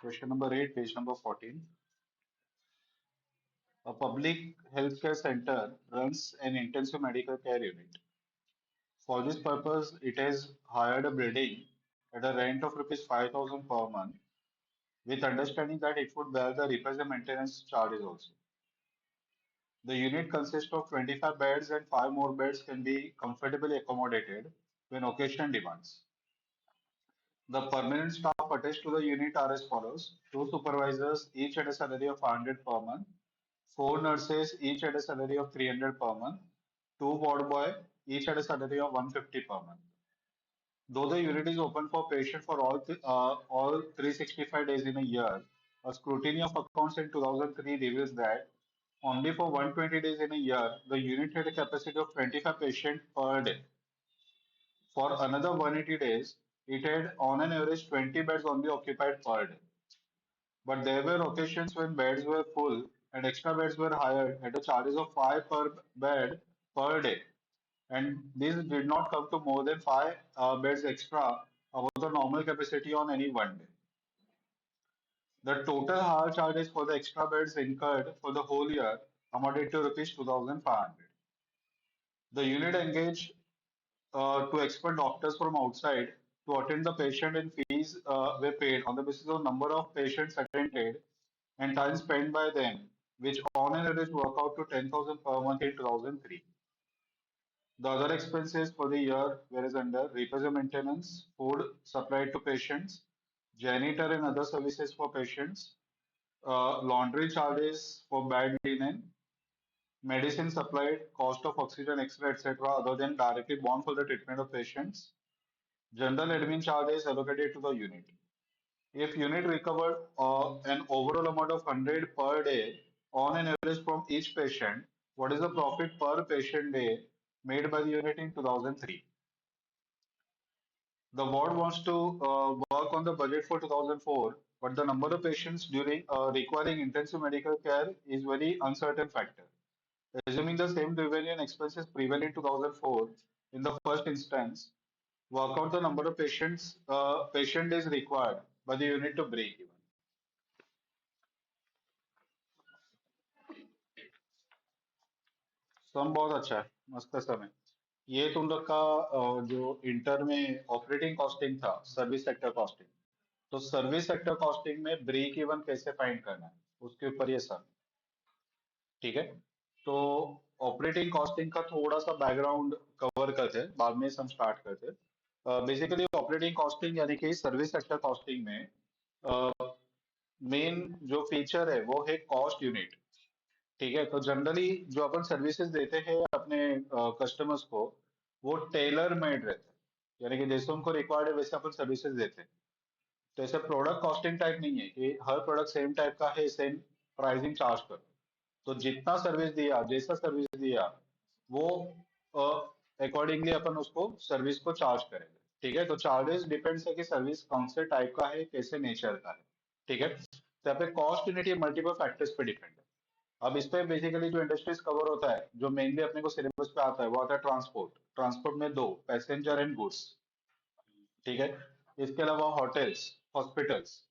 Question number 8, page number 14. A public healthcare center runs an intensive medical care unit. For this purpose, it has hired a building at a rent of rupees 5,000 per month, with understanding that it would bear the repairs and maintenance charges also. The unit consists of 25 beds and 5 more beds can be comfortably accommodated when occasion demands. The permanent staff attached to the unit are as follows: two supervisors, each at a salary of 500 per month, four nurses, each at a salary of 300 per month, two ward boy, each at a salary of 150 per month. Though the unit is open for patient for all 365 days in a year, a scrutiny of accounts in 2003 reveals that only for 120 days in a year, the unit had a capacity of 25 patients per day. For another 180 days, it had on an average 20 beds only occupied per day. But there were occasions when beds were full and extra beds were hired at a charges of 5 per bed per day. And this did not come to more than 5 beds extra above the normal capacity on any one day. The total hire charges for the extra beds incurred for the whole year amounted to rupees 2,500. The unit engaged to expert doctors from outside to attend the patient, and fees were paid on the basis of number of patients attended and time spent by them, which on an average work out to 10,000 per month in 2003. The other expenses for the year were as under repairs and maintenance, food supplied to patients, janitor and other services for patients, laundry charges for bad linen, medicine supplied, cost of oxygen, X-ray, etc., other than directly borne for the treatment of patients, general admin charges allocated to the unit. If unit recovered an overall amount of 100 per day on an average from each patient, what is the profit per patient day made by the unit in 2003? The board wants to work on the budget for 2004, but the number of patients during requiring intensive medical care is very uncertain factor. Assuming the same revenue and expenses prevail in 2004, in the first instance, work out the number of patient days required by the unit to break even. सम बहुत अच्छा है, मस्त सम है। ये तुम लोग का जो इंटर में ऑपरेटिंग कॉस्टिंग था, सर्विस सेक्टर कॉस्टिंग। तो सर्विस सेक्टर कॉस्टिंग में ब्रेक इवन कैसे फाइंड करना है, उसके ऊपर ये सम। ठीक है। तो ऑपरेटिंग कॉस्टिंग का थोड़ा सा बैकग्राउंड कवर करते हैं, बाद में हम स्टार्ट करते हैं। बेसिकली ऑपरेटिंग कॉस्टिंग यानी कि सर्विस सेक्टर कॉस्टिंग में मेन जो फीचर है वो है कॉस्ट यूनिट। ठीक है। तो जनरली जो अपन सर्विसेज देते हैं अपने कस्टमर्स को, वो टेलर मेड रहते हैं, यानी कि जैसे उनको रिक्वायर्ड है वैसे अपन सर्विसेज देते हैं। तो ऐसे प्रोडक्ट कॉस्टिंग टाइप नहीं है कि हर प्रोडक्ट सेम टाइप का है, सेम प्राइसिंग चार्ज करो। तो जितना सर्विस दिया, जैसा सर्विस दिया, वो अकॉर्डिंगली अपन उसको सर्विस को चार्ज करेंगे। ठीक है। तो चार्जेस डिपेंड्स है कि सर्विस कौन से टाइप का है, कैसे नेचर का है। ठीक है। तो यहाँ पे कॉस्ट यूनिट ये मल्टीपल फैक्टर्स पे डिपेंड है। अब इस पे बेसिकली जो इंडस्ट्रीज कवर होता है, जो मेनली अपने को सिलेबस पे आता है, वो आता है ट्रांसपोर्ट। ट्रांसपोर्ट में दो, पैसेंजर एंड गुड्स। ठीक है। इसके अलावा होटल्स, हॉस्पिटल्स,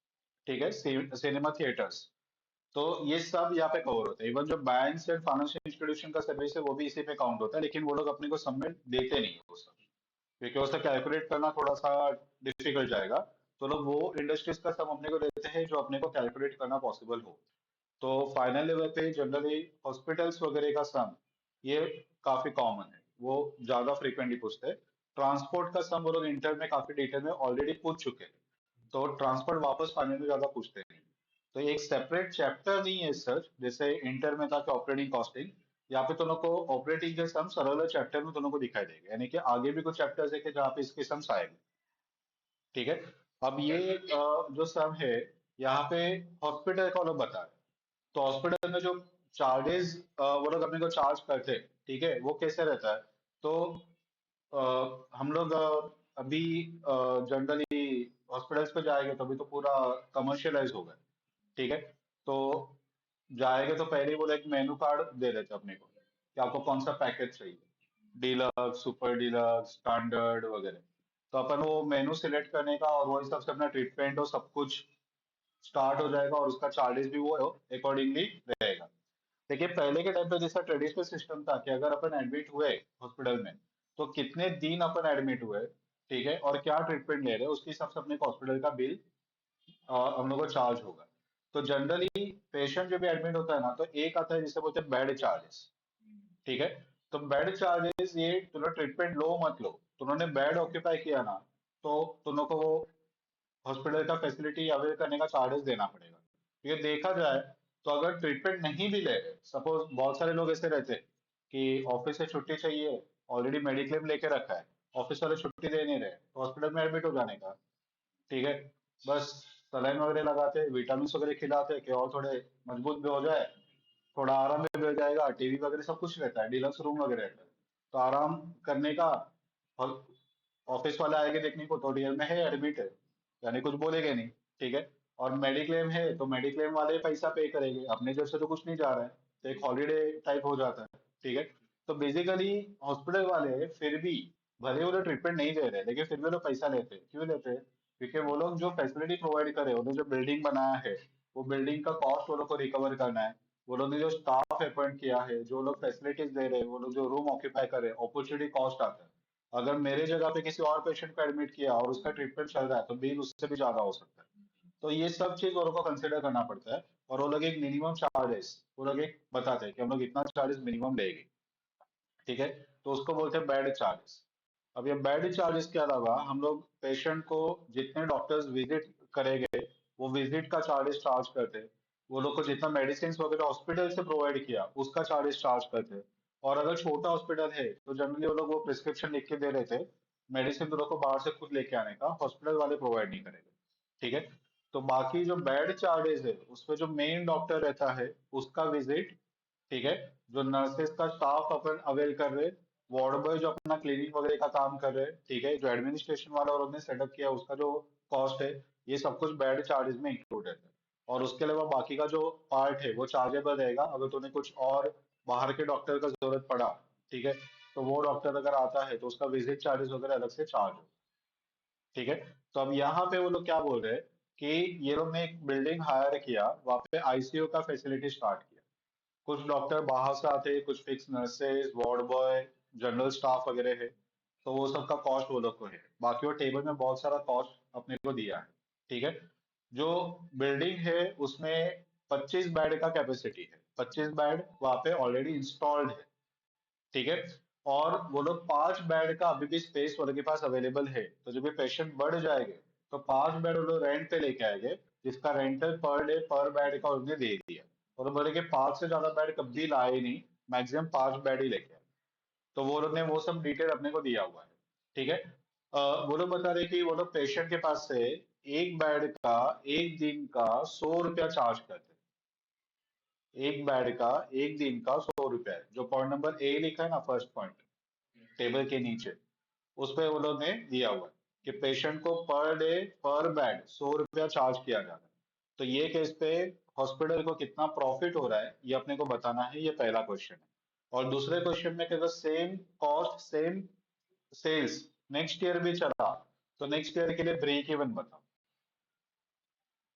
ठीक है, सिनेमा थिएटर्स। तो ये सब यहाँ पे कवर होता है। इवन जो बैंक्स एंड फाइनेंशियल इंस्टीट्यूशन का सर्विस है वो भी इसी पे काउंट होता है, लेकिन वो लोग अपने को सबमिट देते नहीं है वो सब, क्योंकि उससे कैलकुलेट करना थोड़ा सा डिफिकल्ट जाएगा। तो लोग वो इंडस्ट्रीज का सम अपने को देते हैं जो अपने को कैलकुलेट करना पॉसिबल हो। तो फाइनल लेवल पे जनरली हॉस्पिटल्स वगैरह का सम ये काफी कॉमन है, वो ज्यादा फ्रीक्वेंटली पूछते हैं। ट्रांसपोर्ट का सम वो लोग इंटर में काफी डिटेल में ऑलरेडी पूछ चुके हैं, तो ट्रांसपोर्ट वापस फाइनल में ज्यादा पूछते हैं। तो एक सेपरेट चैप्टर नहीं है सर, जैसे इंटर में था कि ऑपरेटिंग कॉस्टिंग। यहाँ पे दोनों को ऑपरेटिंग के सम्स अलग अलग चैप्टर में दोनों को दिखाई देंगे, यानी कि आगे भी कुछ चैप्टर्स है कि जहाँ पे इसके सम्स आएंगे। ठीक है। अब ये जो सम है, यहाँ पे हॉस्पिटल का लोग बता रहे हैं। तो हॉस्पिटल में जो चार्जेस वो लोग अपने को चार्ज करते हैं, ठीक है, वो कैसे रहता है। तो हम लोग अभी जनरली हॉस्पिटल्स पे जाएंगे तो अभी तो पूरा कमर्शियलाइज होगा। ठीक है। तो जाएंगे तो पहले ही वो एक मेनू कार्ड दे देते हैं अपने को कि आपको कौन सा पैकेज चाहिए, डीलक्स, सुपर डीलक्स, स्टैंडर्ड वगैरह। तो अपन वो मेनू सिलेक्ट करने का और वो हिसाब से अपना ट्रीटमेंट और सब कुछ स्टार्ट हो जाएगा और उसका चार्जेस भी वो अकॉर्डिंगली रहेगा। देखिए पहले के टाइम पे जैसा ट्रेडिशनल सिस्टम था कि अगर अपन एडमिट हुए हॉस्पिटल में, तो कितने दिन अपन एडमिट हुए, ठीक है, और क्या ट्रीटमेंट ले रहे हैं, उसके हिसाब से अपने को हॉस्पिटल का बिल हम लोग को चार्ज होगा। तो जनरली पेशेंट जब भी एडमिट होता है ना, तो एक आता है जिसे बोलते हैं बेड चार्जेस, ठीक है। तो बेड चार्जेस ये तुम लोग ट्रीटमेंट लो मत लो, तुमने बेड ऑक्यूपाई किया ना, तो तुम लोग को वो हॉस्पिटल का फैसिलिटी अवेल करने का चार्जेस देना पड़ेगा। ये देखा जाए तो अगर ट्रीटमेंट नहीं भी ले रहे, सपोज बहुत सारे लोग ऐसे रहते हैं कि ऑफिस से छुट्टी चाहिए, ऑलरेडी मेडिक्लेम लेके रखा है, ऑफिस वाले छुट्टी दे नहीं रहे, तो हॉस्पिटल में एडमिट हो जाने का, ठीक है। बस सलाइन वगैरह लगाते, विटामिन वगैरह खिलाते कि और थोड़े मजबूत भी हो जाए, थोड़ा आराम भी मिल जाएगा, टीवी वगैरह सब कुछ रहता है, डिलक्स रूम वगैरह रहता है, तो आराम करने का। और ऑफिस वाले आएंगे देखने को तो रियल में है एडमिट है, यानी कुछ बोलेंगे नहीं, ठीक है। और मेडिक्लेम है तो मेडिक्लेम वाले पैसा पे करेंगे, अपने जब से तो कुछ नहीं जा रहा है, तो एक हॉलीडे टाइप हो जाता है, ठीक है। तो बेसिकली हॉस्पिटल वाले फिर भी, भले वो लोग ट्रीटमेंट नहीं दे रहे, लेकिन फिर भी वो लोग पैसा लेते हैं। क्यों लेते हैं? क्योंकि वो लोग जो फैसिलिटी प्रोवाइड करे, उन्होंने जो बिल्डिंग बनाया है, वो बिल्डिंग का कॉस्ट वो लोग को रिकवर करना है। वो लोग ने जो स्टाफ अपॉइंट किया है, जो लोग फैसिलिटीज दे रहे हैं, वो लोग जो रूम ऑक्यूपाई कर रहे हैं, अपॉर्चुनिटी कॉस्ट आता है। अगर मेरे जगह पे किसी और पेशेंट को एडमिट किया और उसका ट्रीटमेंट चल रहा है, तो बिल उससे भी ज्यादा हो सकता है। तो ये सब चीज वो लोग को कंसिडर करना पड़ता है, और वो लोग एक मिनिमम चार्जेस, वो लोग एक बताते हैं कि हम लोग इतना चार्जेस मिनिमम लेंगे, ठीक है। तो उसको बोलते हैं बेड चार्जेस। अब ये बेड चार्जेस के अलावा हम लोग पेशेंट को जितने डॉक्टर्स विजिट करेंगे, वो विजिट का चार्जेस चार्ज करते हैं। वो लोग को जितना मेडिसिन वगैरह हॉस्पिटल से प्रोवाइड किया, उसका चार्जेस चार्ज करते हैं। और अगर छोटा हॉस्पिटल है तो जनरली वो लोग वो प्रिस्क्रिप्शन लिख के दे रहे थे, मेडिसिन तो लोग को बाहर से खुद लेके आने का, हॉस्पिटल वाले प्रोवाइड नहीं करेंगे, ठीक है। तो बाकी जो बेड चार्जेस है, उसमें जो मेन डॉक्टर रहता है उसका विजिट, ठीक है, जो नर्सेस का स्टाफ अपन अवेल कर रहे, वार्ड बॉय जो अपना क्लीनिंग वगैरह का काम कर रहे, ठीक है, जो एडमिनिस्ट्रेशन वाला और उसने सेटअप किया उसका जो कॉस्ट है, ये सब कुछ बेड चार्जेस में इंक्लूडेड है। और उसके अलावा बाकी का जो पार्ट है वो चार्जेबल रहेगा, अगर तुम्हें कुछ और बाहर के डॉक्टर का जरूरत पड़ा, ठीक है, तो वो डॉक्टर अगर आता है तो उसका विजिट चार्जेस वगैरह अलग से चार्ज हो, ठीक है। तो अब यहाँ पे वो लोग क्या बोल रहे हैं कि ये लोग ने एक बिल्डिंग हायर किया, वहाँ पे आईसीयू का फैसिलिटी स्टार्ट किया। कुछ डॉक्टर बाहर से आते हैं, कुछ fix nurses, ward boy, general staff वगैरह है, तो वो सबका कॉस्ट वो लोग को है। बाकी वो टेबल में बहुत सारा कॉस्ट अपने को दिया है, ठीक है। जो बिल्डिंग है उसमें 25 बेड का कैपेसिटी है, 25 बेड वहाँ पे ऑलरेडी इंस्टॉल्ड है, ठीक है। और वो लोग 5 बेड का अभी भी स्पेस वो लोग के पास अवेलेबल है, तो जब भी पेशेंट बढ़ जाएंगे तो 5 बेड वो लोग रेंट पे लेके आएंगे, जिसका रेंटल पर डे पर बेड का उन्होंने दे दिया। और वो बोले कि 5 से ज्यादा बेड कभी लाए ही नहीं, मैक्सिमम 5 बेड ही लेके आए। तो वो लोग ने वो सब डिटेल अपने को दिया हुआ है, ठीक है। वो लोग बता रहे कि वो लोग पेशेंट के पास से एक बेड का एक दिन का 100 रुपया चार्ज करते हैं। एक बेड का एक दिन का 100 रुपया है, जो पॉइंट नंबर ए लिखा है ना, फर्स्ट पॉइंट टेबल के नीचे, उस पे वो लोग ने दिया हुआ है कि पेशेंट को पर डे पर बेड 100 रुपया चार्ज किया जा रहा है। तो ये केस पे हॉस्पिटल को कितना प्रॉफिट हो रहा है, ये अपने को बताना है, ये पहला क्वेश्चन है। और दूसरे क्वेश्चन में कि अगर same cost same cells next year भी चला, तो नेक्स्ट ईयर के लिए ब्रेक इवन बताओ,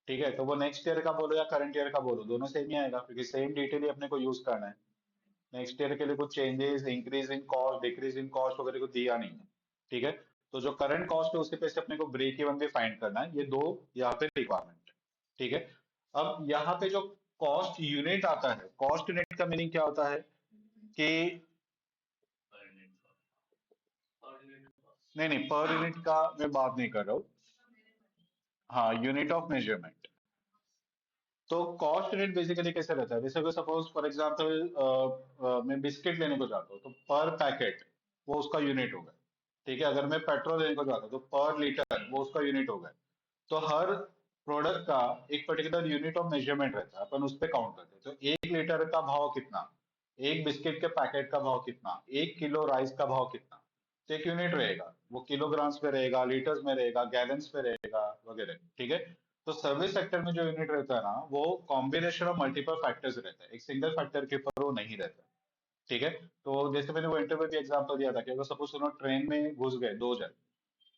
ठीक है। तो वो नेक्स्ट ईयर का बोलो या करंट ईयर का बोलो, दोनों सेम ही आएगा, क्योंकि सेम डिटेल ही अपने को यूज करना है। नेक्स्ट ईयर के लिए कुछ changes, increase in cost, decrease in cost वगैरह को दिया नहीं है, ठीक है। तो जो करंट कॉस्ट है उसके पैसे अपने को ब्रेक इवन भी फाइंड करना है, ये दो यहाँ पे रिक्वायरमेंट है, ठीक है। अब यहाँ पे जो कॉस्ट यूनिट आता है, कॉस्ट यूनिट का मीनिंग क्या होता है कि, नहीं नहीं, पर यूनिट का मैं बात नहीं कर रहा हूँ। हाँ, यूनिट ऑफ मेजरमेंट। तो कॉस्ट यूनिट बेसिकली कैसे रहता है, जैसे अगर सपोज फॉर एग्जांपल मैं बिस्किट लेने को जाता हूँ, तो पर पैकेट वो उसका यूनिट होगा, ठीक है। अगर मैं पेट्रोल लेने को जाता हूँ तो पर लीटर वो उसका यूनिट होगा। तो हर प्रोडक्ट का एक पर्टिकुलर यूनिट ऑफ मेजरमेंट रहता है, अपन उस पर काउंट करते हैं। तो 1 लीटर का भाव कितना, एक बिस्किट के पैकेट का भाव कितना, 1 किलो राइस का भाव कितना, तो एक यूनिट रहेगा, वो किलोग्राम्स में रहेगा, लीटर्स में रहेगा, गैलन्स में रहेगा वगैरह, ठीक है। तो सर्विस सेक्टर में जो यूनिट रहता है ना, वो कॉम्बिनेशन ऑफ मल्टीपल फैक्टर्स रहता है, एक सिंगल फैक्टर के ऊपर वो नहीं रहता, ठीक है। तो जैसे मैंने वो इंटरव्यू भी एग्जांपल दिया था कि अगर सपोज सुनो ट्रेन में घुस गए 2 जन,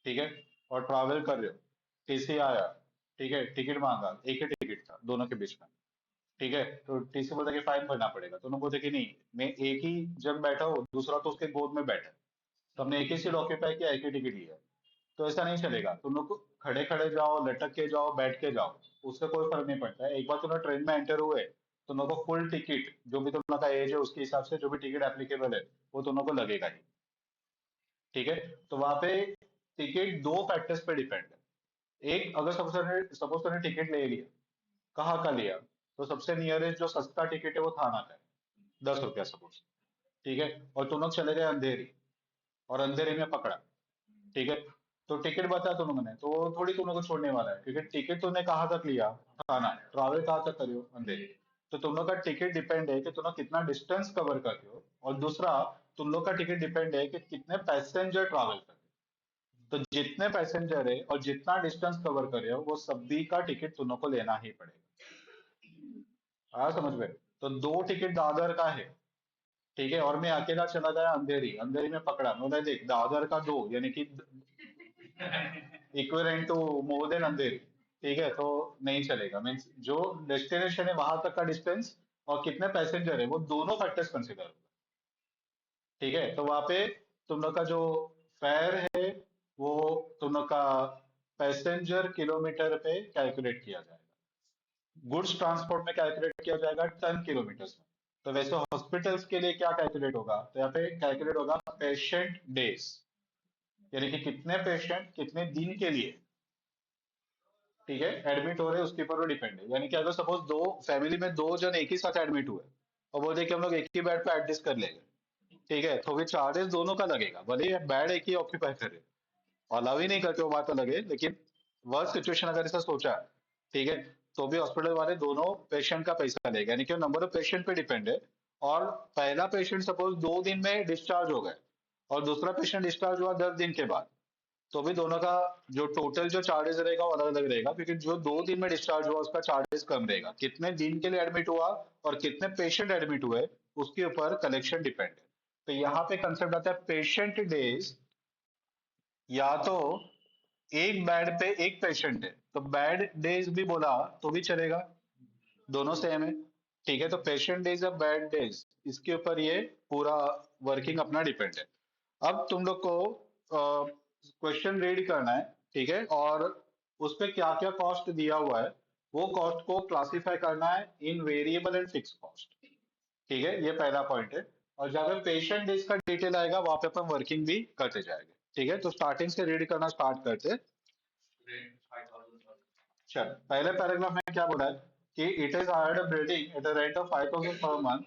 ठीक है, और ट्रैवल कर रहे हो, टीसी आया, ठीक है, टिकट मांगा, एक ही टिकट था दोनों के बीच में। ठीक है, तो टीसी बोलता कि फाइन भरना पड़ेगा, तो उन्होंने बोलते कि नहीं, मैं एक ही जन बैठा हूँ, दूसरा तो उसके गोद में बैठा है, तो हमने एक ही सीट ऑक्यूपाई किया, एक ही टिकट लिया। तो ऐसा नहीं चलेगा, तुम लोग खड़े खड़े जाओ, लटक के जाओ, बैठ के जाओ, उससे कोई फर्क नहीं पड़ता है। एक बार तुम लोग ट्रेन में एंटर हुए, तुम लोग को फुल टिकट, जो भी तुम लोग का एज है उसके हिसाब से जो भी टिकट एप्लीकेबल है, वो तुम लोग को लगेगा ही। ठीक है, तो वहां पे टिकट दो फैक्टर्स पे डिपेंड है। एक, अगर सपोज तुमने टिकट ले लिया, कहाँ का लिया, तो सबसे नियरेस्ट जो सस्ता टिकट है वो थाना का है, 10 रुपया सपोज। ठीक है, और तुम लोग चले गए अंधेरी, और अंधेरी में पकड़ा। ठीक है, तो टिकट बता तुम लोगों ने, तो वो थोड़ी तुम लोग को छोड़ने वाला है, क्योंकि टिकट तुमने कहाँ तक लिया, थाना, ट्रैवल कहाँ तक करियो, अंधेरी। तो तुम लोग का टिकट डिपेंड है कि तुम लोग कितना डिस्टेंस कवर करते हो, और दूसरा, तुम लोग का टिकट डिपेंड है कि कितने पैसेंजर ट्रैवल करते हो। तो जितने पैसेंजर है और जितना डिस्टेंस कवर करे हो, वो सभी का टिकट तुम लोग को लेना ही पड़ेगा। हाँ, समझ गए। तो दो टिकट दादर का है। ठीक है, और मैं अकेला चला गया अंधेरी, अंधेरी में पकड़ा, मैंने देख दादर का दो, यानी कि इक्विवेलेंट टू मोर देन अंधेरी। ठीक है, तो नहीं चलेगा, मीन्स जो डेस्टिनेशन है वहां तक का डिस्टेंस और कितने पैसेंजर है, वो दोनों फैक्टर्स कंसिडर होगा। ठीक है, तो वहां पे तुम लोग का जो फेयर है, वो तुम लोग का पैसेंजर किलोमीटर पे कैलकुलेट किया जाएगा, गुड्स ट्रांसपोर्ट में कैलकुलेट किया जाएगा टन किलोमीटर्स में। तो वैसे हॉस्पिटल्स के लिए क्या कैलकुलेट होगा, तो यहाँ पे कैलकुलेट होगा पेशेंट डेज, यानी कि कितने पेशेंट कितने दिन के लिए, ठीक है, एडमिट हो रहे हैं, उसके ऊपर वो डिपेंड है। यानी कि अगर सपोज दो फैमिली में दो जन एक ही साथ एडमिट हुए, और बोलते हैं कि हम लोग एक ही बेड पे एडजस्ट कर लेंगे, ठीक है, तो फिर चार्जेस दोनों का लगेगा, भले ही बेड एक ही ऑक्यूपाई करे, अलाउ ही नहीं करते वो बात अलग है, लेकिन वर्स्ट सिचुएशन अगर ऐसा सोचा, ठीक है, तो भी हॉस्पिटल वाले दोनों पेशेंट का पैसा लेगा, यानी कि नंबर ऑफ पेशेंट पे डिपेंड है। और पहला पेशेंट सपोज 2 दिन में डिस्चार्ज हो गए, और दूसरा पेशेंट डिस्चार्ज हुआ 10 दिन के बाद, तो भी दोनों का जो टोटल जो चार्जेस रहेगा वो अलग अलग रहेगा, क्योंकि जो 2 दिन में डिस्चार्ज हुआ उसका चार्जेस कम रहेगा, कितने दिन के लिए एडमिट हुआ और कितने पेशेंट एडमिट हुए, उसके ऊपर कलेक्शन डिपेंड है। तो यहाँ पे कंसेप्ट आता है पेशेंट डेज, या तो एक बेड पे एक पेशेंट है तो बेड डेज भी बोला तो भी चलेगा, दोनों सेम है। ठीक है, तो पेशेंट डेज या बेड डेज, इसके ऊपर ये पूरा वर्किंग अपना डिपेंड है। अब तुम लोग को क्वेश्चन रीड करना है, ठीक है, और उस पे क्या क्या कॉस्ट दिया हुआ है, वो कॉस्ट को क्लासिफाई करना है इन वेरिएबल एंड फिक्स कॉस्ट। ठीक है, ये पहला पॉइंट है। और जब पेशेंट डेज का डिटेल आएगा वहां पे अपन वर्किंग भी करते जाएंगे। ठीक है, तो स्टार्टिंग से रीड करना स्टार्ट करते हैं। चल, पहले पैराग्राफ में क्या बोला है कि it is hired a building at a rent of 5,000 per month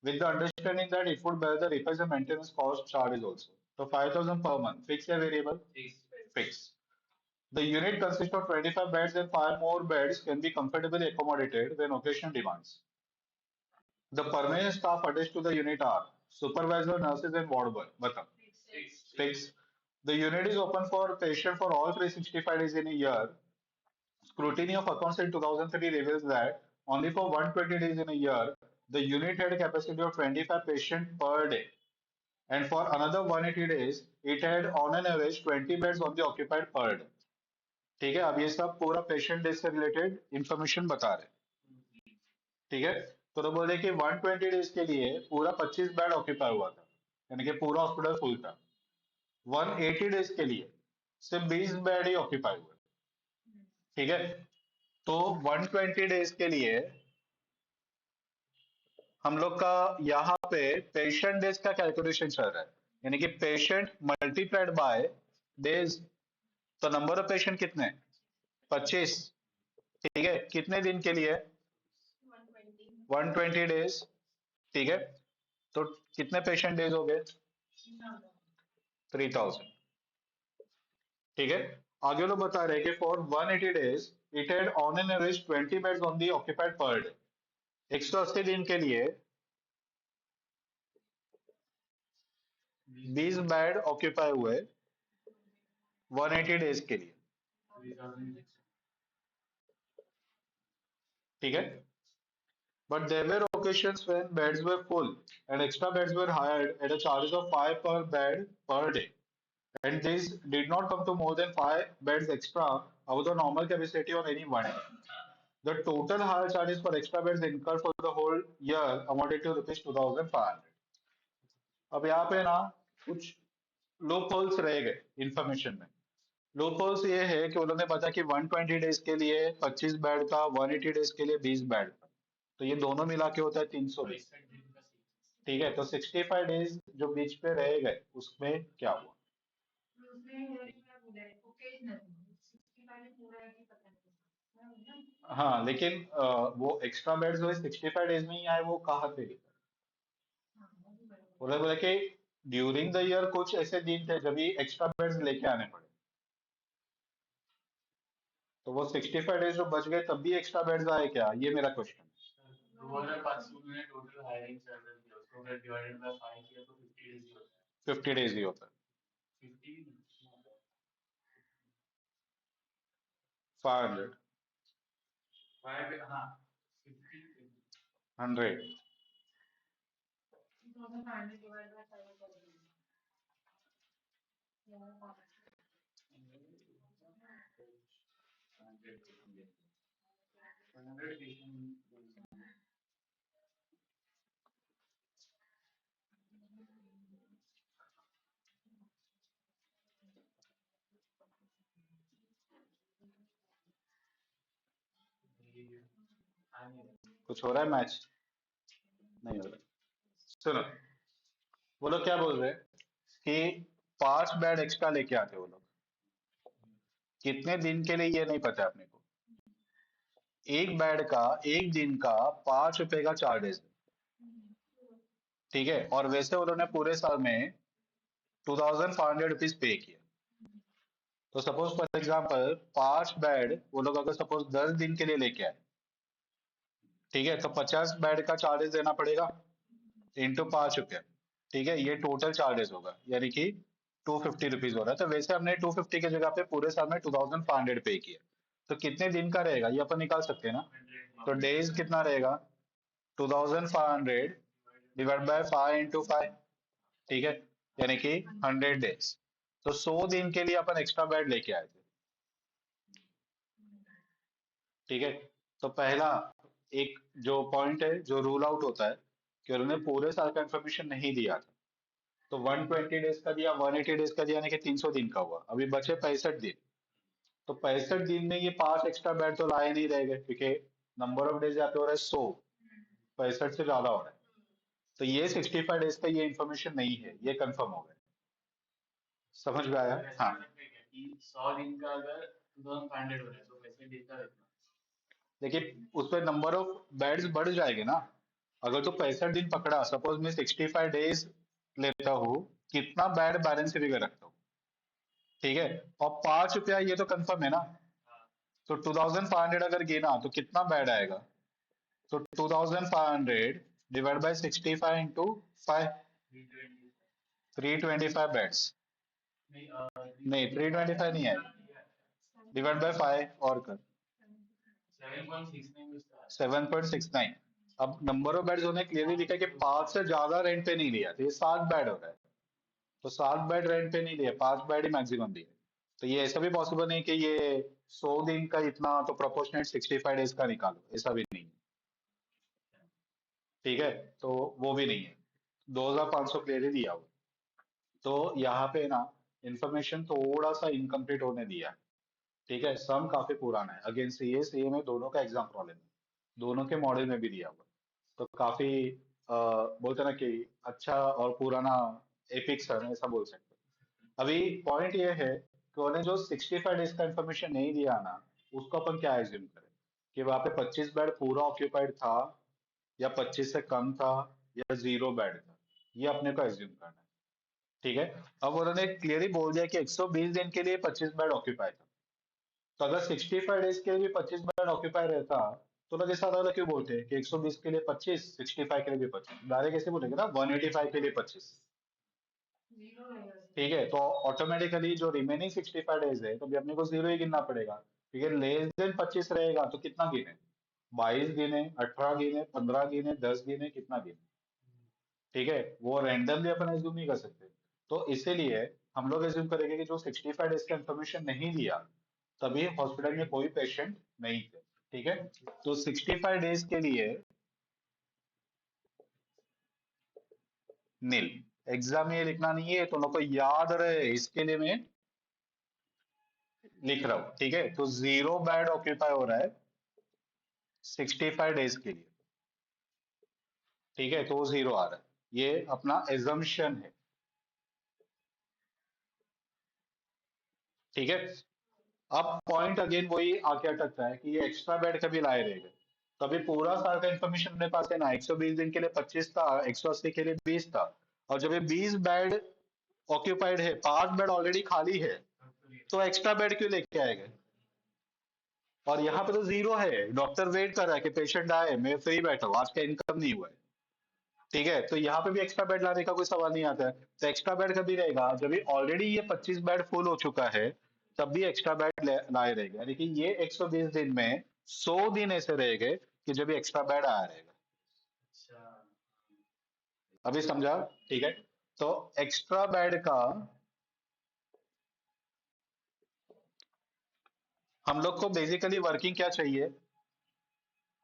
with the understanding that it would bear the repairs and maintenance cost charges also. So 5,000 per month. Fixed or variable? Fixed. The unit consists of 25 beds and 5 more beds can be comfortably accommodated when occasion demands. The permanent staff attached to the unit are supervisor, nurses and ward boy. Bata. Fixed. The unit is open for patient for all 365 days in a year. Scrutiny of accounts in 2003 reveals that only for 120 days in a year, the unit had a capacity of 25 patients per day. And for another 180 days, it had on an average 20 beds on the occupied per day. ठीक है, अब ये सब पूरा patient days से related information बता रहे हैं। ठीक है, तो बोले कि 120 डेज के लिए पूरा 25 बेड ऑक्यूपाई हुआ था, यानी कि पूरा हॉस्पिटल फुल था। 180 डेज के लिए सिर्फ 20 बेड ही ऑक्यूपाई हुए। ठीक है, तो 120 डेज के लिए हम लोग का यहाँ पे पेशेंट डेज का कैलकुलेशन चल रहा है, यानी कि पेशेंट मल्टीप्लाइड बाय डेज। तो नंबर ऑफ पेशेंट कितने, 25। ठीक है, कितने दिन के लिए, 120 डेज। ठीक है, तो कितने पेशेंट डेज हो गए, 3,000। ठीक है, आगे लोग बता रहे हैं कि for 180 days it had on an average 20 beds on the occupied per day. 180 दिन के लिए 20 बेड ऑक्यूपाई हुए 180 डेज के लिए। ठीक है, but there were occasions when beds were full and extra beds were hired at a charge of 5 per bed per day. and this did not come to more than 5 beds extra above the normal capacity of any one. The total hire charges for extra beds incurred for the whole year amounted to rupees 2,500. अब यहाँ पे ना कुछ loop holes रह गए information में। Loop holes ये है कि उन्होंने बताया कि 120 डेज के लिए 25 बेड का, 180 डेज के लिए 20 बेड का, तो ये दोनों मिला के होता है 320। ठीक है, तो 65 डेज जो बीच पे रह गए उसमें क्या हुआ? हाँ लेकिन वो एक्स्ट्रा बेड्स हुए 65 डेज में ही आए, वो कहाँ थे? बोले बोले कि ड्यूरिंग द ईयर कुछ ऐसे दिन थे जब ये एक्स्ट्रा बेड्स लेके आने पड़े, तो वो 65 डेज जो बच गए तब भी एक्स्ट्रा बेड्स आए क्या, ये मेरा क्वेश्चन है। 50 डेज ही होता है। 500, 100। कुछ हो रहा है मैच? नहीं हो रहा। सुनो, वो लोग क्या बोल रहे हैं कि 5 बेड एक्स्ट्रा लेके आते वो लोग, कितने दिन के लिए ये नहीं पता है अपने को। एक बेड का एक दिन का 5 रुपए का चार्जेस है, ठीक है, और वैसे उन्होंने पूरे साल में 2,500 रुपीज पे किया। तो सपोज फॉर एग्जाम्पल 5 बेड वो लोग अगर सपोज 10 दिन के लिए लेके आए, ठीक है, तो 50 बेड का चार्जेस देना पड़ेगा इंटू 5 रुपया। ठीक है, ये टोटल चार्जेस होगा, यानी कि 250 रुपीज हो रहा है। तो वैसे हमने 250 की जगह पे पूरे साल में 2,500 पे किया, तो कितने दिन का रहेगा ये अपन निकाल सकते हैं ना। तो डेज कितना रहेगा? 2,500 डिवाइड बाय 5 × 5, ठीक है, यानी कि 100 डेज। तो 100 दिन के लिए अपन एक्स्ट्रा बेड लेके आए थे, ठीक है। तो पहला एक जो पॉइंट है जो रूल आउट होता है कि उन्होंने पूरे साल का इंफॉर्मेशन नहीं दिया था, तो 120 डेज का दिया, 180 डेज का दिया, यानी कि 300 दिन का हुआ। अभी बचे 65 दिन, तो 65 दिन में ये 5 एक्स्ट्रा बेड तो लाए नहीं रहेंगे, क्योंकि नंबर ऑफ डेज यहाँ पे हो रहा है 100, 65 से ज्यादा हो रहा है। तो ये 65 डेज का ये इन्फॉर्मेशन नहीं है, ये कंफर्म हो गया। समझ में आया? हाँ। देखिए उसमें नंबर ऑफ बेड्स बढ़ जाएंगे ना। अगर तो 65 दिन पकड़ा, सपोज मैं 65 डेज लेता हूँ, कितना बेड बैलेंस फिगर रखता हूँ, ठीक है, और 5 रुपया ये तो कंफर्म है ना। तो 2,500 अगर गिना तो कितना बेड आएगा? तो 2,500 डिवाइड बाय 65 इंटू 5, 325 बेड्स। नहीं 325 नहीं है, डिवाइड बाय 5 और कर 7.69। अब नंबर ऑफ बेड्स होने क्लियरली लिखा है कि 5 से ज्यादा रेंट पे नहीं लिया, तो ये 7 बेड हो रहा है। तो 7 बेड रेंट पे नहीं दिए, 5 बेड ही मैक्सिमम दिए। तो ये ऐसा भी पॉसिबल नहीं कि ये 100 दिन का इतना तो प्रोपोर्शनेट 65 डेज का निकालो, ऐसा भी नहीं है, ठीक है। तो वो भी नहीं है, 2,500 क्लियरली दिया हुआ। तो यहाँ पे ना इंफॉर्मेशन थोड़ा सा इनकम्प्लीट होने दिया है, ठीक है। सम काफी पुराना है, अगेन सीए सीए में दोनों का एग्जाम प्रॉब्लम है, दोनों के मॉडल में भी दिया हुआ है। तो काफी बोलते हैं ना कि अच्छा और पुराना एपिक सर ऐसा बोल सकते हैं। अभी पॉइंट ये है कि उन्हें जो 65 डेज का इंफॉर्मेशन नहीं दिया ना, उसको अपन क्या एज्यूम करें कि वहां पे 25 बेड पूरा ऑक्यूपाइड था, या 25 से कम था, या 0 बेड था, ये अपने को एज्यूम करना है, ठीक है। अब उन्होंने क्लियरली बोल दिया कि 120 दिन के लिए 25 बेड ऑक्यूपाई था, तो अगर 65 डेज के लिए भी 25 बेड ऑक्यूपाई रहता, तो लोग ऐसा वाला क्यों बोलते हैं कि 120 के लिए 25, 65 के लिए भी 25, डायरेक्ट ऐसे बोलेंगे ना 185 के लिए 25, ठीक है। तो ऑटोमेटिकली जो रिमेनिंग 65 डेज है, तो भी अपने को जीरो ही गिनना पड़ेगा, क्योंकि लेस देन 25 रहेगा तो कितना गिने, 22 गिने, 18 गिने, 15 गिने, 10 गिने, कितना गिने, ठीक है। वो रैंडमली अपन एज्यूम नहीं कर सकते। तो इसीलिए हम लोग एज्यूम करेंगे कि जो 65 डेज का इंफॉर्मेशन नहीं दिया तभी हॉस्पिटल में कोई पेशेंट नहीं थे। ठीक है, तो 65 डेज के लिए नील। एग्जाम में ये लिखना नहीं है, तो लोग को याद रहे इसके लिए मैं लिख रहा हूं। ठीक है, तो जीरो बेड ऑक्यूपाई हो रहा है 65 डेज के लिए। ठीक है, तो वो जीरो आ रहा है, ये अपना एजम्पशन है। ठीक है, अब पॉइंट अगेन वही आके अटकता है कि ये एक्स्ट्रा बेड कभी लाए रहेगा। तभी पूरा साल का इन्फॉर्मेशन अपने पास है ना, 120 दिन के लिए 25 था, 180 के लिए 20 था। और जब ये 20 बेड ऑक्यूपाइड है, 5 बेड ऑलरेडी खाली है, तो एक्स्ट्रा बेड क्यों लेके आएगा? और यहाँ पे तो जीरो है, डॉक्टर वेट कर रहा है कि पेशेंट आए, मैं फ्री बैठा हूँ, आज का इनकम नहीं हुआ है। ठीक है, तो यहाँ पे भी एक्स्ट्रा बेड लाने का कोई सवाल नहीं आता है। तो एक्स्ट्रा बेड कभी रहेगा जब भी ऑलरेडी ये 25 बेड फुल हो चुका है, तब भी एक्स्ट्रा बेड लाए रहेगा। यानी कि ये 120 दिन में 100 दिन ऐसे रहेंगे कि जब भी एक्स्ट्रा बेड आया रहेगा। अभी समझा? ठीक है, तो एक्स्ट्रा बेड का हम लोग को बेसिकली वर्किंग क्या चाहिए?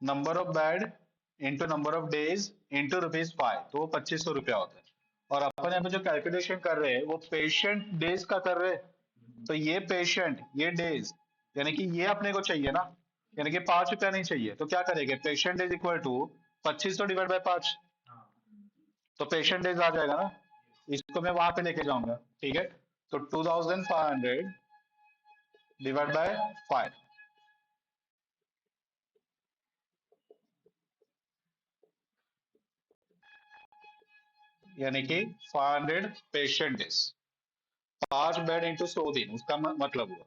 Number of bed into number of days into ₹5, तो वो 2500 रुपया होता है। और अपन यहाँ पे जो कैलकुलेशन कर रहे हैं वो पेशेंट डेज का कर रहे हैं। तो ये पेशेंट, ये डेज, यानी कि ये अपने को चाहिए ना, यानी कि ₹5 नहीं चाहिए, तो क्या करेंगे? Patient days equal to 2500 divide by 5, तो पेशेंट डेज आ जाएगा ना। इसको मैं वहां पे लेके जाऊंगा। ठीक है, तो 2500 डिवाइड बाय 5, यानी कि 500 पेशेंट डेज। 5 बेड इंटू 100 दिन, उसका मतलब हुआ।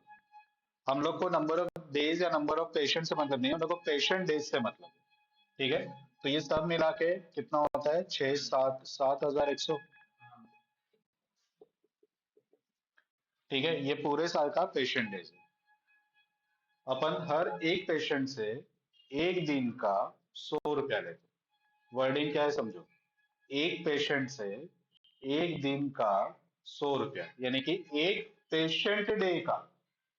हम लोग को नंबर ऑफ डेज या नंबर ऑफ पेशेंट से मतलब नहीं है, हम लोग को पेशेंट डेज से मतलब है। ठीक है, तो ये सब मिला के कितना होता है? 6 7 7,100। ठीक है, ये पूरे साल का पेशेंट डेज है। अपन हर एक पेशेंट से एक दिन का 100 रुपया लेते। वर्डिंग क्या है समझो, एक पेशेंट से एक दिन का 100 रुपया, यानी कि एक पेशेंट डे का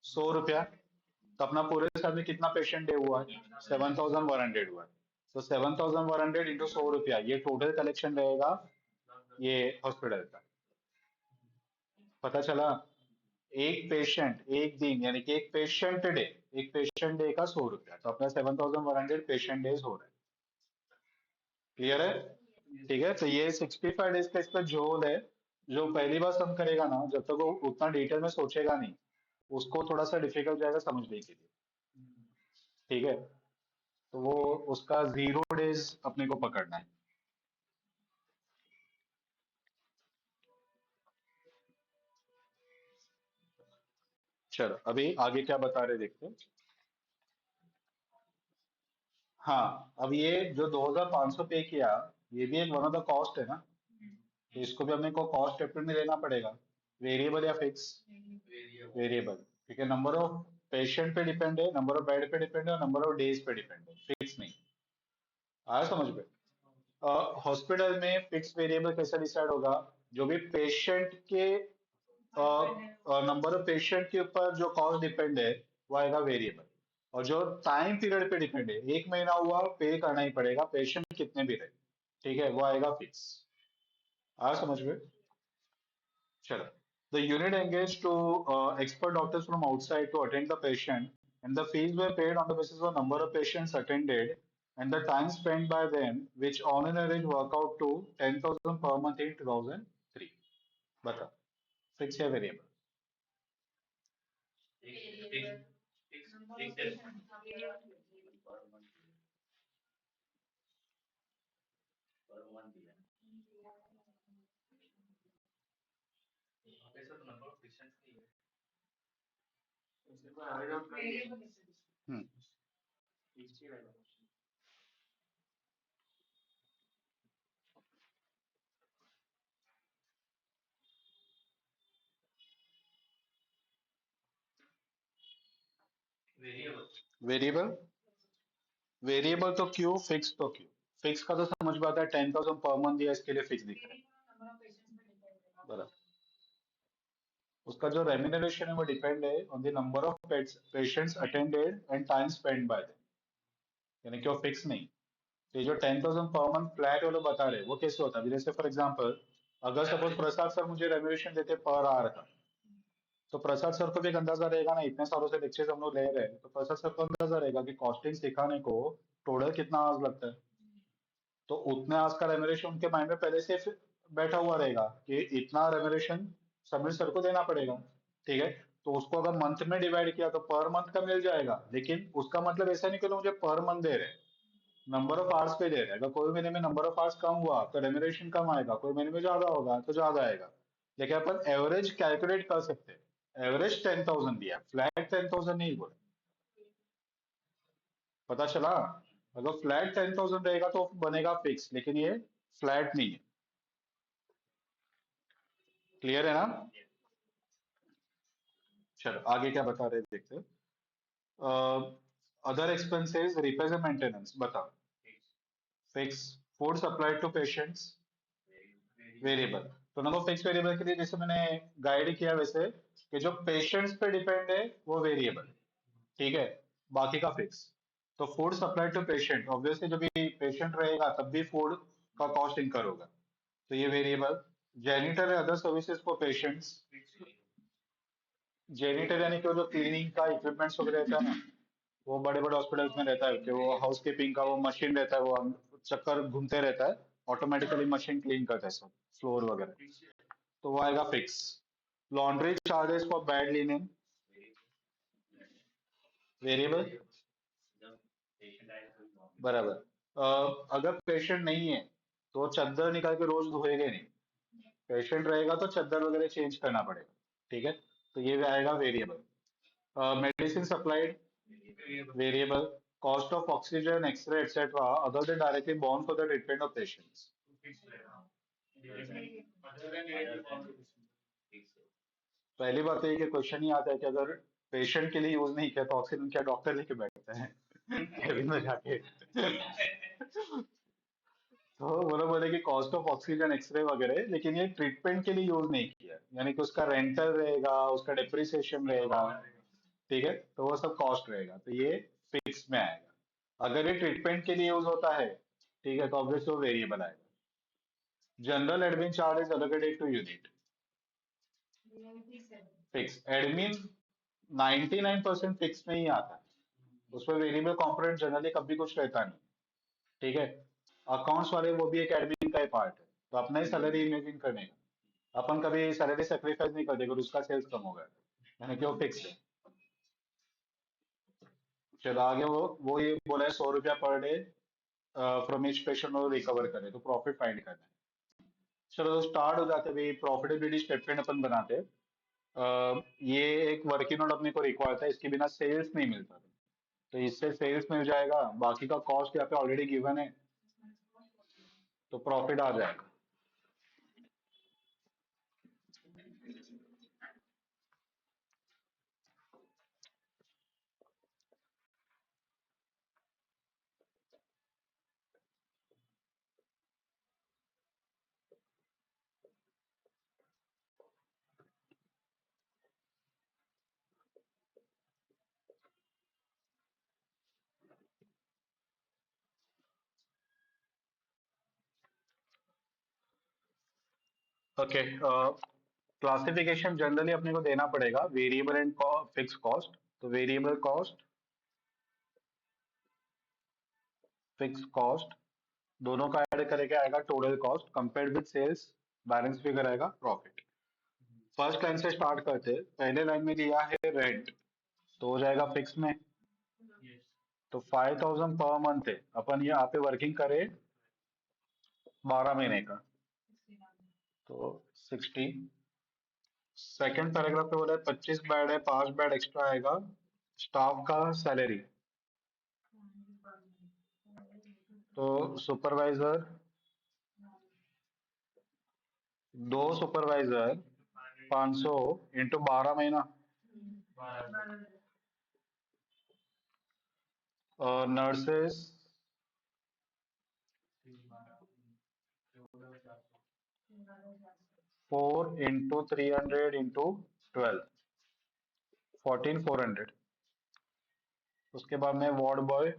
100 रुपया। तो अपना पूरे साल में कितना पेशेंट डे हुआ है? 7,100 हुआ है। तो 7,100 इंटू 100 रुपया, ये टोटल कलेक्शन रहेगा ये हॉस्पिटल का। पता चला? एक पेशेंट एक दिन, यानी कि एक पेशेंट डे, एक पेशेंट डे का 100 रुपया, तो अपना 7,100 पेशेंट डेज हो रहा है। क्लियर है? ठीक है, तो ये 65 डेज का इस पर जोल है। जो पहली बार सम करेगा ना, जब तक वो उतना डिटेल में सोचेगा नहीं, उसको थोड़ा सा डिफिकल्ट जाएगा समझने के लिए। ठीक है, तो वो उसका 0 डेज अपने को पकड़ना है। चलो अभी आगे क्या बता रहे देखते हैं। हाँ, अब ये जो 2,500 पे किया, ये भी एक वन ऑफ द कॉस्ट है ना, तो इसको भी अपने को कॉस्ट स्टेटमेंट में लेना पड़ेगा। वेरिएबल या फिक्स? वेरिएबल। ठीक है, नंबर ऑफ पेशेंट पे डिपेंड है, नंबर ऑफ बेड पे डिपेंड है, और नंबर ऑफ डेज पे डिपेंड है, फिक्स नहीं। आया समझ में? हॉस्पिटल में फिक्स वेरिएबल कैसे डिसाइड होगा? जो भी पेशेंट के नंबर ऑफ पेशेंट के ऊपर जो कॉस्ट डिपेंड है, वो आएगा वेरिएबल। और जो टाइम पीरियड पे डिपेंड है, 1 महीना हुआ पे करना ही पड़ेगा, पेशेंट कितने भी रहे। ठीक है, वो आएगा फिक्स। आया समझ में? चलो, the unit engaged to expert doctors from outside to attend the patient, and the fees were paid on the basis of number of patients attended and the time spent by them, which on an average work out to 10,000 per month in 2003. बता, fix या variable? हम्म, variable. Variable तो क्यों, fix तो क्यों? Fix का तो समझ में आता है, 10,000 पर मंथ दिया, इसके लिए फिक्स दिख रहा है। बराबर। उसका जो रेम्यूनरेशन है वो डिपेंड है on the number of patients attended and time spend by them, यानी कि वो फिक्स नहीं। तो ये जो 10,000 पर मंथ फ्लैट वो लोग बता रहे हैं, वो कैसे होता है? अभी जैसे फॉर एग्जांपल, अगर सपोज प्रसाद सर मुझे रेम्यूनरेशन देते पर आवर का, तो प्रसाद सर को भी एक अंदाजा रहेगा ना, इतने सालों से लेक्चर्स हम लोग ले रहे हैं, तो प्रसाद सर को अंदाजा रहेगा कि कॉस्टिंग सिखाने को टोटल कितना आवर्स लगता है। तो उतने आवर्स का रेम्यूनरेशन उनके माइंड में पहले से बैठा हुआ रहेगा कि इतना रेम्यूनरेशन समीर सर को देना पड़ेगा। ठीक है, तो उसको अगर मंथ में डिवाइड किया तो पर मंथ का मिल जाएगा, लेकिन उसका मतलब ऐसा नहीं कि तो मुझे पर मंथ दे रहे हैं, नंबर ऑफ आवर्स पे दे रहे हैं। अगर कोई महीने में नंबर ऑफ आवर्स कम हुआ तो रेम्यूनरेशन कम आएगा, कोई महीने में ज्यादा होगा तो ज्यादा आएगा। लेकिन अपन एवरेज कैलकुलेट कर सकते हैं। एवरेज 10,000 दिया, फ्लैट 10,000 नहीं बोला। पता चला? अगर फ्लैट 10,000 रहेगा तो बनेगा फिक्स, लेकिन ये फ्लैट नहीं है। क्लियर है ना? चलो आगे क्या बता रहे हैं, देखते हैं। Other expenses, repairs and maintenance बताओ। Fix. Food supply to patients, variable. तो ना, तो फिक्स वेरिएबल के लिए जैसे मैंने गाइड किया वैसे, कि जो पेशेंट्स पे डिपेंड है वो वेरिएबल, ठीक है, बाकी का फिक्स। तो food supply to patient, obviously जब भी पेशेंट रहेगा तब भी फूड का कॉस्ट इंकर होगा, तो ये variable. Janitor other services for patients, janitor यानी कि वो जो क्लीनिंग का इक्विपमेंट्स वगैरह रहता है ना, वो बड़े बड़े हॉस्पिटल्स में रहता है कि वो हाउसकीपिंग का वो मशीन रहता है, वो चक्कर घूमते रहता है, ऑटोमेटिकली मशीन क्लीन करता है सब फ्लोर वगैरह, तो वो आएगा fix. Laundry charges for bad linen, variable, बराबर। अगर पेशेंट नहीं है तो चादर निकाल के रोज धोएंगे नहीं, पेशेंट रहेगा तो चादर वगैरह चेंज करना पड़ेगा। ठीक है, तो ये भी आएगा variable. Medicine supplied, variable. Cost of oxygen, x-ray etcetera other than directly borne for the treatment of patients. पहली बात तो ये कि क्वेश्चन ही आता है कि अगर पेशेंट के लिए यूज नहीं किया तो ऑक्सीजन क्या डॉक्टर लेके बैठते हैं केबिन में जाके? तो वो लोग बोले कि कॉस्ट ऑफ ऑक्सीजन, एक्सरे वगैरह, लेकिन ये ट्रीटमेंट के लिए यूज नहीं किया, यानी कि उसका रेंटल रहेगा, उसका डेप्रिसिएशन रहेगा। ठीक है, तो वो सब कॉस्ट रहेगा, तो ये फिक्स में आएगा। अगर ये ट्रीटमेंट के लिए यूज होता है, ठीक है, तो ऑब्वियसली वो वेरिएबल आएगा। General admin charge is allocated to unit, fix. Admin 99% fix में ही आता है, उसमें वेरिएबल कंपोनेंट जनरली कभी कुछ रहता नहीं। ठीक है, अकाउंट्स वाले वो भी एक एडमिन का ही पार्ट है, तो अपना ही सैलरी इमेजिन करने का, अपन कभी सैलरी सेक्रीफाइस नहीं करते अगर उसका सेल्स कम हो गया, यानी कि वो फिक्स है। चलो आगे, वो ये बोला है 100 रुपया per day from each patient वो रिकवर करे, तो प्रॉफिट फाइंड करना है। चलो तो स्टार्ट हो जाते हैं भाई, प्रॉफिटेबिलिटी स्टेटमेंट अपन बनाते हैं। ये एक वर्किंग नोट अपने को रिक्वायर था, इसके बिना सेल्स नहीं मिलता, तो इससे सेल्स मिल जाएगा, बाकी का कॉस्ट यहाँ पे ऑलरेडी गिवन है, तो प्रॉफिट आ जाएगा। ओके, क्लासिफिकेशन जनरली अपने को देना पड़ेगा, वेरिएबल एंड फिक्स कॉस्ट। तो वेरिएबल कॉस्ट, फिक्स कॉस्ट, दोनों का ऐड करके आएगा total cost, compared with sales, balance figure आएगा प्रॉफिट। फर्स्ट लाइन से स्टार्ट करते हैं। पहले लाइन में दिया है रेंट, तो हो जाएगा फिक्स में, तो 5,000 पर मंथ है, अपन ये यहाँ पे वर्किंग करें 12 महीने का, तो 60। सेकंड पैराग्राफ पे बोला है 25 बेड है, 5 बेड एक्स्ट्रा आएगा, स्टाफ का सैलरी। तो सुपरवाइजर, दो सुपरवाइजर 500 इंटू 12 महीना, और नर्सेस 4 इंटू 300 इंटू 12, 14,400। उसके बाद में वार्ड बॉय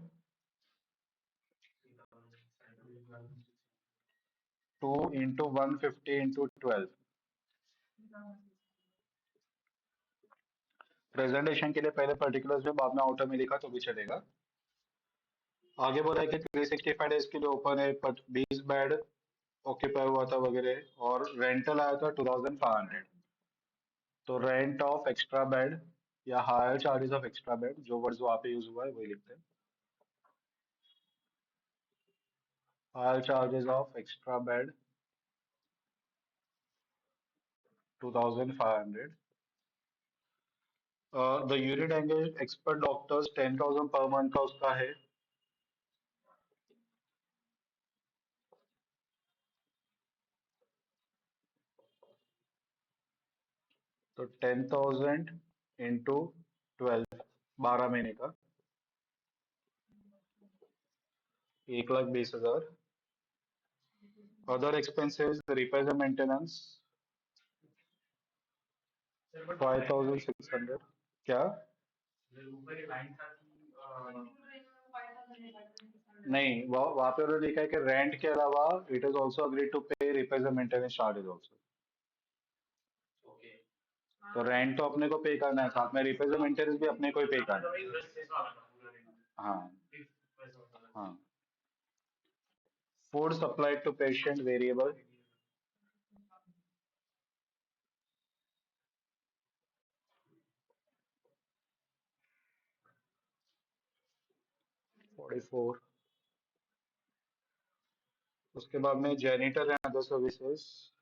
2 × 150 × 12। प्रेजेंटेशन के लिए पहले पर्टिकुलर्स में, बाद में आउटर में लिखा तो भी चलेगा। आगे बोला है कि 365 डेज के लिए ओपन है, पर 20 बेड ऑक्यूपाई हुआ था वगैरह, और रेंटल आया था 2,500। तो रेंट ऑफ एक्स्ट्रा बेड या higher charges of extra bed, जो वर्ड्स वहां पे यूज हुआ है वही लिखते हैं। Higher charges of extra bed 2,500। The unit engage expert doctors 10,000 per month का उसका है। तो 10,000 इंटू 12, 12 महीने का 1,20,000। Other expenses repair maintenance 5,600। क्या? नहीं, वहां पे उन्होंने लिखा है कि रेंट के अलावा it is also agree to pay repair and maintenance charges also. तो रेंट तो अपने को पे करना है, साथ में रिपेयर एंड मेंटेनेंस भी अपने को ही पे करना है। हाँ। हाँ। Food supplied to patient variable 44। उसके बाद में janitor and other services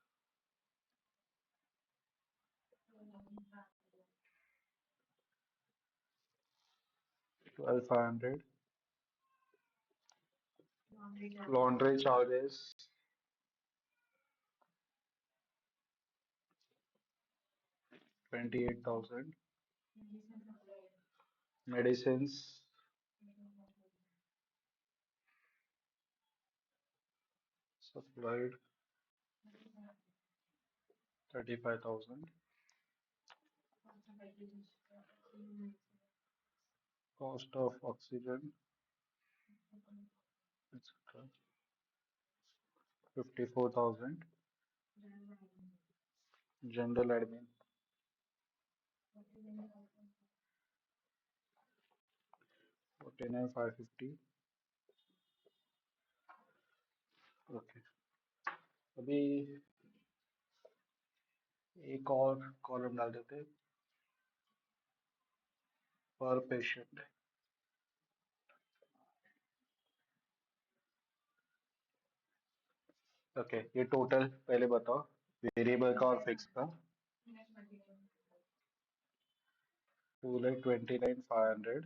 12,500। Laundry charges 28,000। Medicine supplied 35,000। Cost of oxygen etc 54,000। General admin 49,550। Okay. अभी एक और कॉलम डाल देते पर पेशेंट। ओके, ये टोटल पहले बताओ, वेरिएबल का और फिक्स का। 2,29,500।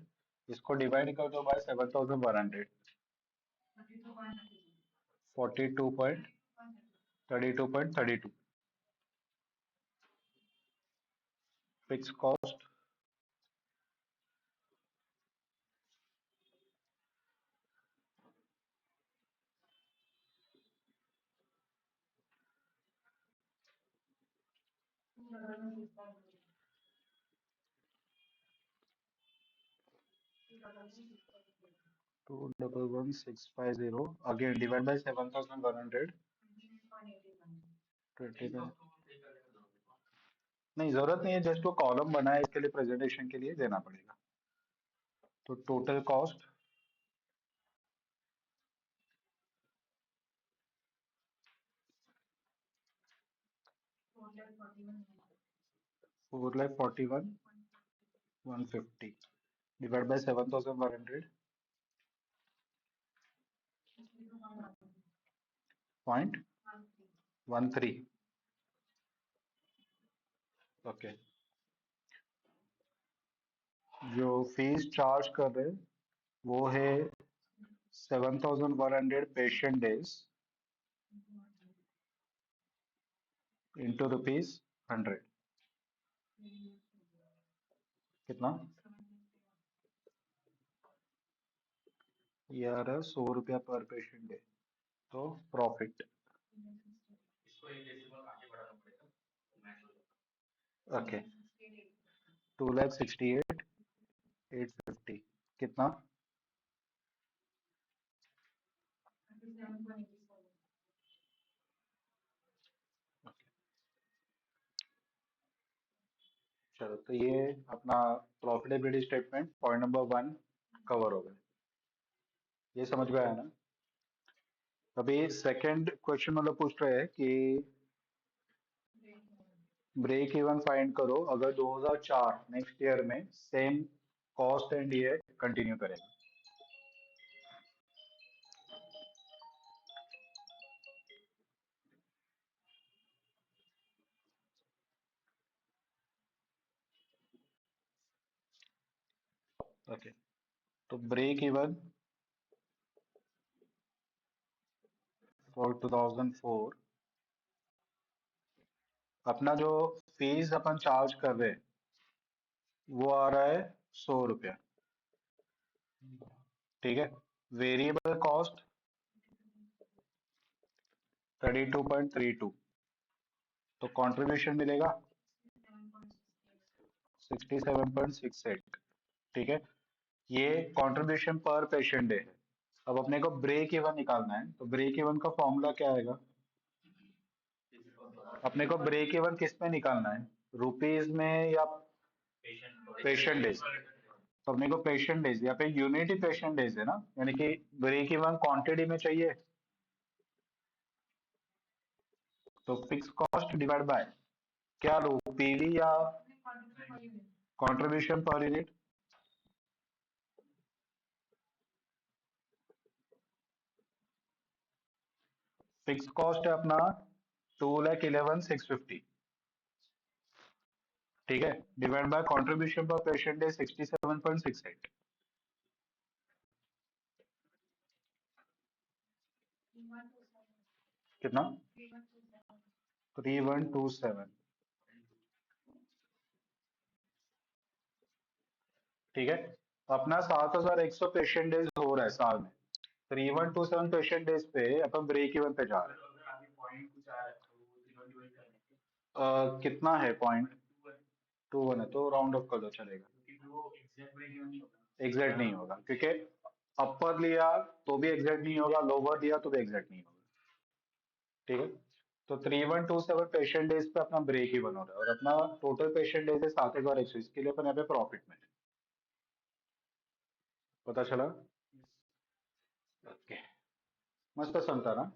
इसको डिवाइड कर दो by 7,100। 42.32.32 fix cost. 2,11,650 again divide by 7,100। 29। नहीं, जरूरत नहीं है, जस्ट वो कॉलम बना है इसके लिए, प्रेजेंटेशन के लिए देना पड़ेगा। तो total cost 4,41,150 divide by 7,100.13। Okay. जो फीस चार्ज कर रहे हैं वो है 7,100 पेशेंट डेज इंटू रुपीज 100। कितना? ये आ रहा है 100 रुपया पर पेशेंट डे। तो प्रॉफिट। ओके। 2,68,850 कितना? चलो, तो ये अपना profitability statement point number 1 cover हो गया। ये समझ में आया ना? अभी सेकंड क्वेश्चन मतलब पूछ रहे हैं कि ब्रेक इवन फाइंड करो अगर 2004 नेक्स्ट ईयर में सेम कॉस्ट एंड ये कंटिन्यू करेगा। ओके, तो ब्रेक इवन फॉर 2004, अपना जो फीस अपन चार्ज कर रहे हैं वो आ रहा है 100 रुपया। ठीक है, वेरिएबल कॉस्ट 32.32, तो कंट्रीब्यूशन मिलेगा 67.68। ठीक है, ये कंट्रीब्यूशन पर पेशेंट डे है। अब अपने को ब्रेक इवन निकालना है, तो ब्रेक इवन का फॉर्मूला क्या आएगा? अपने को ब्रेक इवन किस में निकालना है, रुपीज में या पेशेंट डेज? तो अपने को पेशेंट डेज या पे यूनिट ही पेशेंट डेज है ना, यानी कि ब्रेक इवन क्वांटिटी में चाहिए, तो फिक्स कॉस्ट डिवाइड बाय क्या लो, पीवी या contribution per unit? Fix cost है अपना 2,11,650। ठीक है, डिवाइड बाय कंट्रीब्यूशन पर पेशेंट है 67.68। कितना? 3,127। ठीक है, अपना 7,100 पेशेंट डेज हो रहा है साल में। 3,127 पेशेंट डेज पे अपन ब्रेक इवन पे जा रहे हैं। कितना है पॉइंट? 2 1 है तो राउंड ऑफ कर दो चलेगा। एग्जैक्ट नहीं होगा क्योंकि अपर लिया तो भी एग्जैक्ट नहीं होगा, लोअर लिया तो भी एग्जैक्ट नहीं होगा। ठीक है, तो 3,127 पेशेंट डेज पे अपना ब्रेक इवन हो रहा है और अपना टोटल पेशेंट डेज है 7,100। इसके लिए अपन यहाँ पे प्रॉफिट में है। पता चला? ओके, मस्त पसंद था ना?